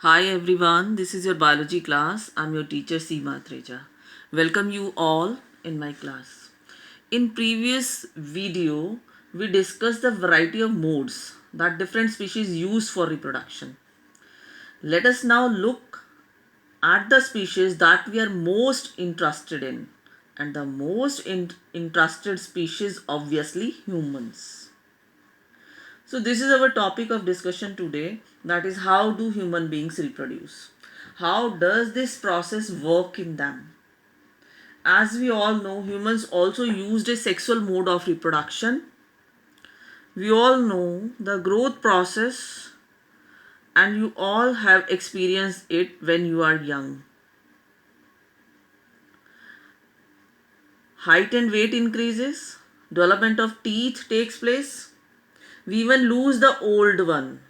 Hi everyone, this is your biology class. I'm your teacher Seema Treja. Welcome you all in my class. In previous video, we discussed the variety of modes that different species use for reproduction. Let us now look at the species that we are most interested in. And the most interested species obviously humans. So this is our topic of discussion today, that is how do human beings reproduce? How does this process work in them? As we all know, humans also used a sexual mode of reproduction. We all know the growth process and you all have experienced it when you are young. Height and weight increases, development of teeth takes place. We even lose the old one.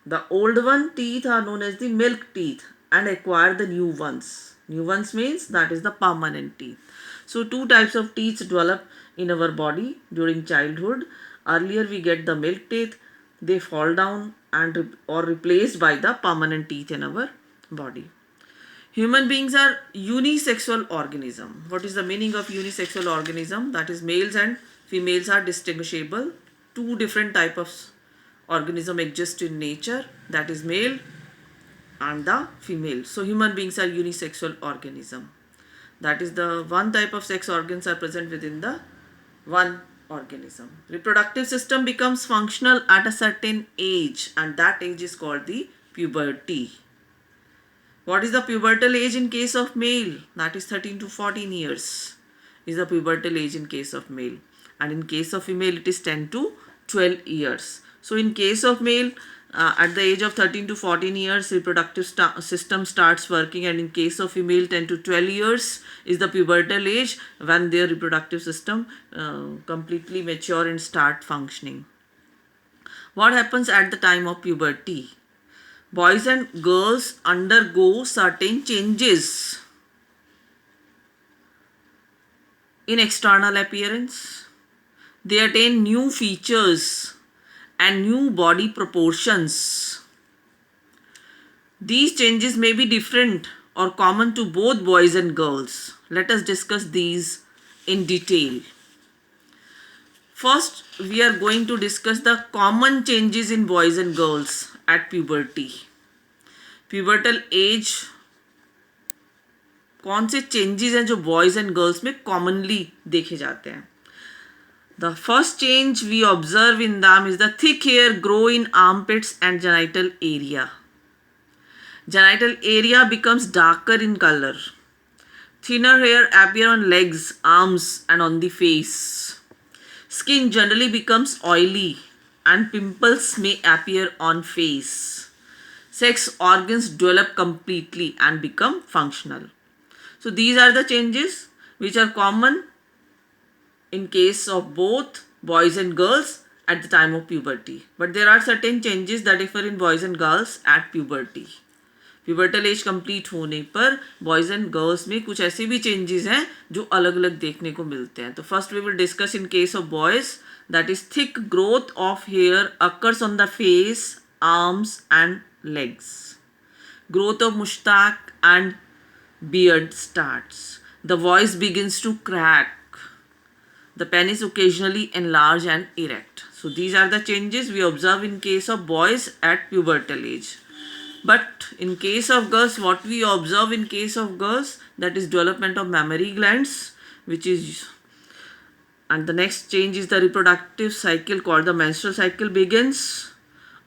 The old one teeth are known as the milk teeth and acquire the new ones. New ones means that is the permanent teeth. So two types of teeth develop in our body during childhood. Earlier we get the milk teeth, they fall down and or replaced by the permanent teeth in our body. Human beings are unisexual organism. What is the meaning of unisexual organism? That is males and females are distinguishable. Two different type of organism exist in nature, that is male and the female. So human beings are unisexual organism. That is the one type of sex organs are present within the one organism. Reproductive system becomes functional at a certain age and that age is called the puberty. What is the pubertal age in case of male? That is 13 to 14 years is the pubertal age in case of male. And in case of female, it is 10 to 12 years. So in case of male, at the age of 13 to 14 years, reproductive system starts working, and in case of female, 10 to 12 years is the pubertal age when their reproductive system completely mature and start functioning. What happens at the time of puberty? Boys and girls undergo certain changes in external appearance. They attain new features and new body proportions. These changes may be different or common to both boys and girls. Let us discuss these in detail. First, we are going to discuss the common changes in boys and girls at puberty. Pubertal age, कौन से changes हैं जो boys and girls में commonly देखे जाते हैं? The first change we observe in them is the thick hair grow in armpits and genital area. Genital area becomes darker in color. Thinner hair appear on legs, arms and on the face. Skin generally becomes oily and pimples may appear on face. Sex organs develop completely and become functional. So these are the changes which are common in case of both boys and girls at the time of puberty. But there are certain changes that differ in boys and girls at puberty. Pubertal age complete होने पर boys and girls में कुछ ऐसे भी changes हैं जो अलग अलग देखने को मिलते हैं. तो first we will discuss in case of boys, that is thick growth of hair occurs on the face, arms and legs. Growth of mustache and beard starts. The voice begins to crack. The penis occasionally enlarge and erect. So these are the changes we observe in case of boys at pubertal age. But in case of girls, what we observe in case of girls, that is development of mammary glands, which is, and the next change is the reproductive cycle called the menstrual cycle begins.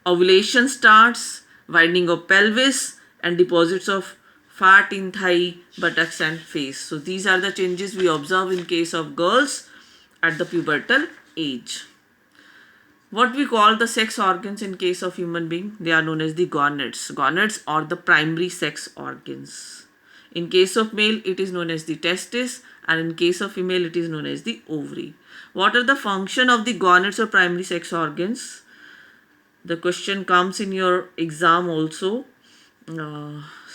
Ovulation starts, widening of pelvis and deposits of fat in thigh, buttocks and face. So these are the changes we observe in case of girls at the pubertal age. What we call the sex organs in case of human being, they are known as the gonads. Gonads are the primary sex organs. In case of male, it is known as the testis, and in case of female, it is known as the ovary. What are the function of the gonads or primary sex organs? The question comes in your exam also.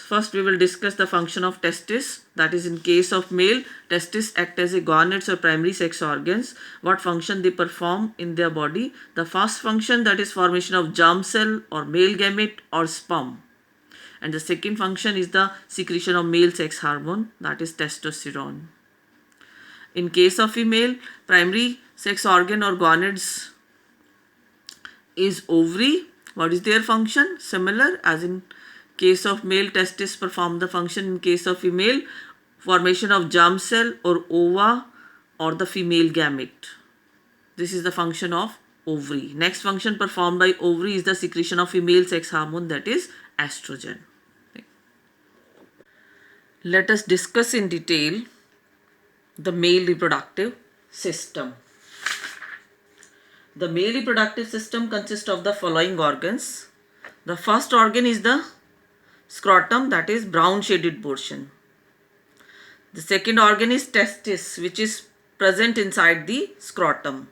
First, we will discuss the function of testis. That is, in case of male, testis act as a gonads or primary sex organs. What function they perform in their body? The first function, that is formation of germ cell or male gamete or sperm. And the second function is the secretion of male sex hormone, that is testosterone. In case of female, primary sex organ or gonads is ovary. What is their function? Similar as in case of male, testis perform the function. In case of female, formation of germ cell or ova or the female gamete. This is the function of ovary. Next function performed by ovary is the secretion of female sex hormone, that is estrogen. Let us discuss in detail the male reproductive system. The male reproductive system consists of the following organs. The first organ is the scrotum, that is brown shaded portion. The second organ is testis, which is present inside the scrotum.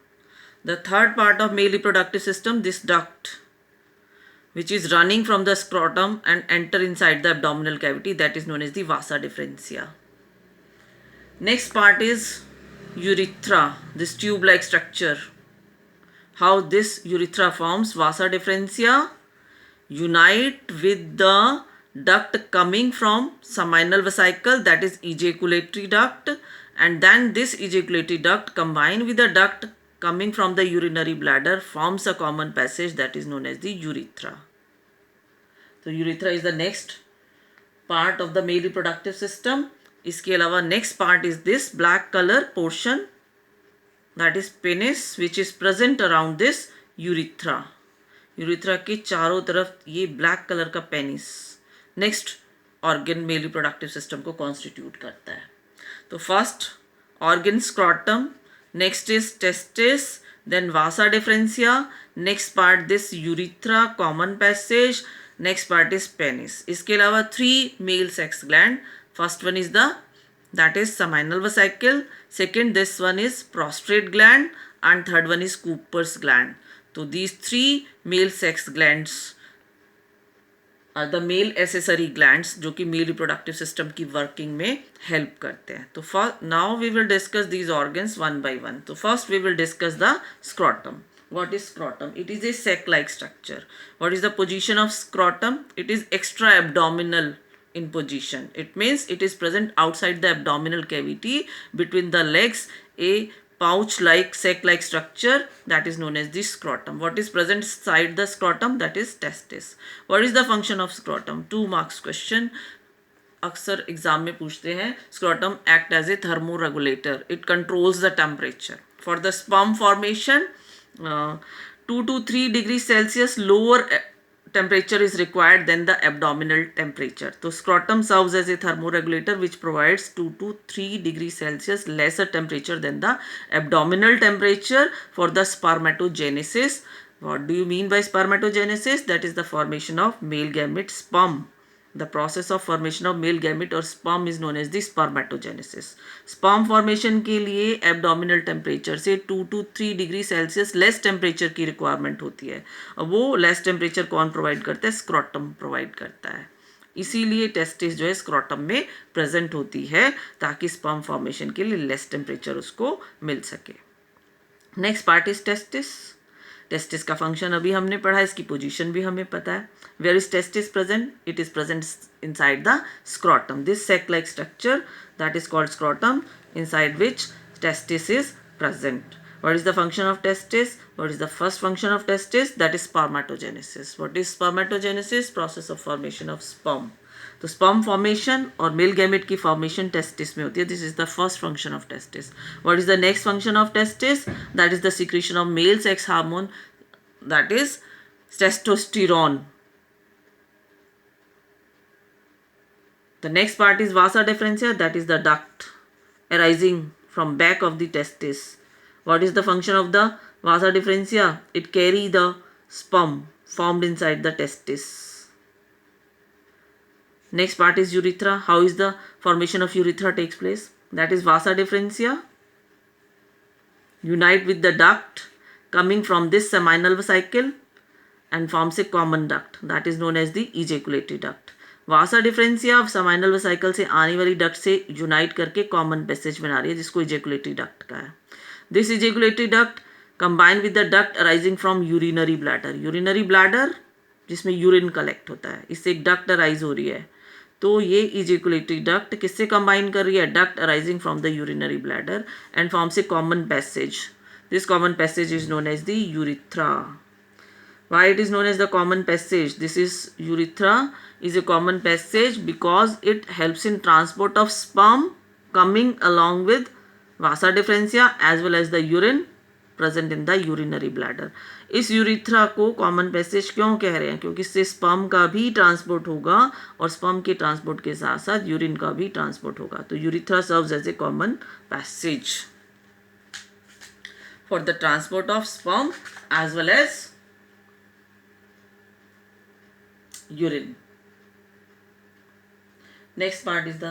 The third part of male reproductive system, this duct, which is running from the scrotum and enter inside the abdominal cavity, that is known as the vasa differentia. Next part is urethra, this tube-like structure. How this urethra forms? Vasa differentia unite with the duct coming from seminal vesicle, that is ejaculatory duct, and then this ejaculatory duct combined with the duct coming from the urinary bladder forms a common passage, that is known as the urethra. So urethra is the next part of the male reproductive system. इसके अलावा next part is this black color portion, that is penis, which is present around this urethra. urethra के चारों तरफ ये black color का penis next organ male reproductive system को constitute करता है. तो first organ scrotum, next is testis, then vasa differentia, next part this urethra common passage, next part is penis. इसके अलावा 3 male sex gland. First one is that is seminal vesicle, second this one is prostrate gland, and third one is Cooper's gland. So these 3 male sex glands are the male accessory glands जो कि male reproductive system की working में help करते हैं. तो first now we will discuss these organs one by one. So first we will discuss the scrotum. What is scrotum? It is a sac-like structure. What is the position of scrotum? It is extra abdominal in position. It means it is present outside the abdominal cavity between the legs, a pouch-like, sac-like structure that is known as the scrotum. What is present inside the scrotum? That is testis. What is the function of scrotum? 2 marks question. अक्सर exam में पूछते हैं. Scrotum act as a thermoregulator. It controls the temperature. For the sperm formation, 2 to 3 degrees Celsius lower temperature is required than the abdominal temperature. So scrotum serves as a thermoregulator which provides 2 to 3 degrees Celsius lesser temperature than the abdominal temperature for the spermatogenesis. What do you mean by spermatogenesis? That is the formation of male gamete sperm. The process of formation of male gamete or sperm is known as the spermatogenesis. Sperm formation के लिए abdominal temperature से 2 to 3 degree Celsius less temperature की requirement होती है. अब वो less temperature कौन provide करता है? Scrotum provide करता है. इसीलिए testis जो है scrotum में present होती है ताकि sperm formation के लिए less temperature उसको मिल सके. Next part is testis. Testis का फंक्शन अभी हमने पढ़ा, इसकी पोजीशन भी हमें पता है. Where is testis present? It is present inside the scrotum. This sac like structure that is called scrotum inside which testis is present. What is the function of testis? What is the first function of testis? That is spermatogenesis. What is spermatogenesis? Process of formation of sperm. तो sperm formation और male gamete की formation testis में होती है. This is the first function of testis. What is the next function of testis? That is the secretion of male sex hormone, that is testosterone. The next part is vasa differentia, that is the duct arising from back of the testis. What is the function of the vasa differentia? It carry the sperm formed inside the testis. Next part is urethra. How is the formation of urethra takes place? That is vasa differentia unite with the duct coming from this seminal vesicle and forms a common duct that is known as the ejaculatory duct. Vasa differentia seminal vesicle से आने वाली duct से unite करके common passage बना रही है जिसको ejaculatory duct का है. This ejaculatory duct combined with the duct arising from urinary bladder. Urinary bladder जिसमें यूरिन कलेक्ट होता है, इससे एक डक्ट अराइज हो रही है। तो ये इजैकुलेटरी डक्ट किससे कंबाइन कर रही है? Duct arising from the urinary bladder and forms a common passage. This common passage is known as the urethra. Why it is known as the common passage? This is urethra is a common passage because it helps in transport of sperm coming along with vasa differentia as well as the urine present in the urinary bladder. इस urethra को common passage क्यों कह रहे हैं? क्योंकि इससे sperm का भी ट्रांसपोर्ट होगा और स्पर्म के ट्रांसपोर्ट के साथ साथ यूरिन का भी ट्रांसपोर्ट होगा. तो urethra serves as a common passage for the transport of sperm as well as urine. Next part is the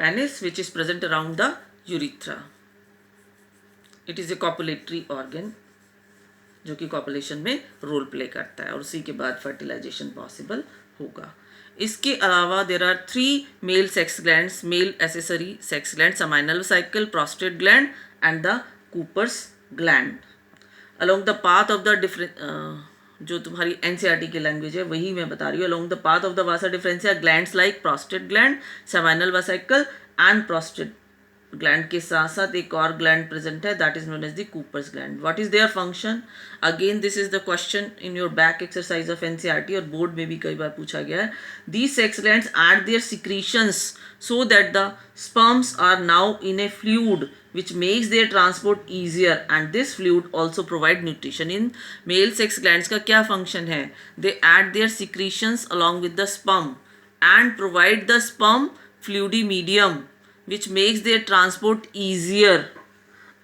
penis, which is present around the urethra. It is a copulatory organ जो कि copulation में role play करता है और उसी के बाद fertilisation possible होगा. इसके अलावा there are 3 male sex glands, male accessory sex gland, seminal vesicle, prostate gland and the Cooper's gland. Along the path of the different जो तुम्हारी एनसीईआरटी की लैंग्वेज है वही मैं बता रही हूँ. Along the path of the vasa differentia glands like prostate gland, seminal vesicle and prostate gland के साथ साथ एक और ग्लैंड प्रेजेंट है, that is known as the Cowper's gland. What is their function? Again this is the question in your back exercise of NCERT और board में भी कई बार पूछा गया है. These sex glands add their secretions so that the sperms are now in a fluid which makes their transport easier and this fluid also provide nutrition. In male sex glands का क्या function है? They add their secretions along with the sperm and provide the sperm fluidy medium which makes their transport easier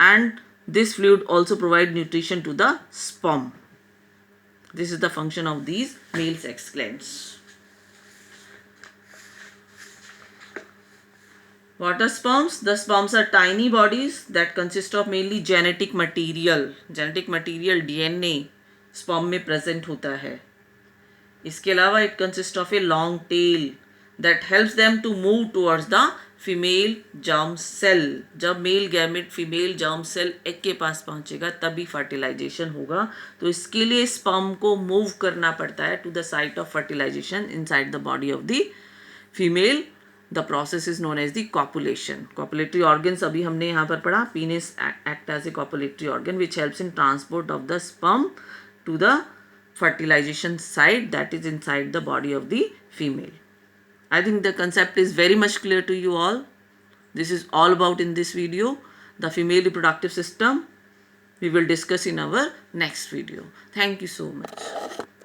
and this fluid also provide nutrition to the sperm. This is the function of these male sex glands. What are sperms? The sperms are tiny bodies that consist of mainly genetic material. Genetic material DNA sperm में present होता है. इसके अलावा it consists of a long tail that helps them to move towards the female germ cell. जब male gamete female germ cell egg के पास पहुंचेगा तभी फर्टिलाइजेशन होगा. तो इसके लिए स्पर्म को मूव करना पड़ता है to the site of fertilisation inside the body of the female. The process is known as the copulation. Copulatory organs अभी हमने यहाँ पर पढ़ा. Penis act as a copulatory organ which helps in transport of the sperm to the fertilization site that is inside the body of the female. I think the concept is very much clear to you all. This is all about in this video. The female reproductive system we will discuss in our next video. Thank you so much.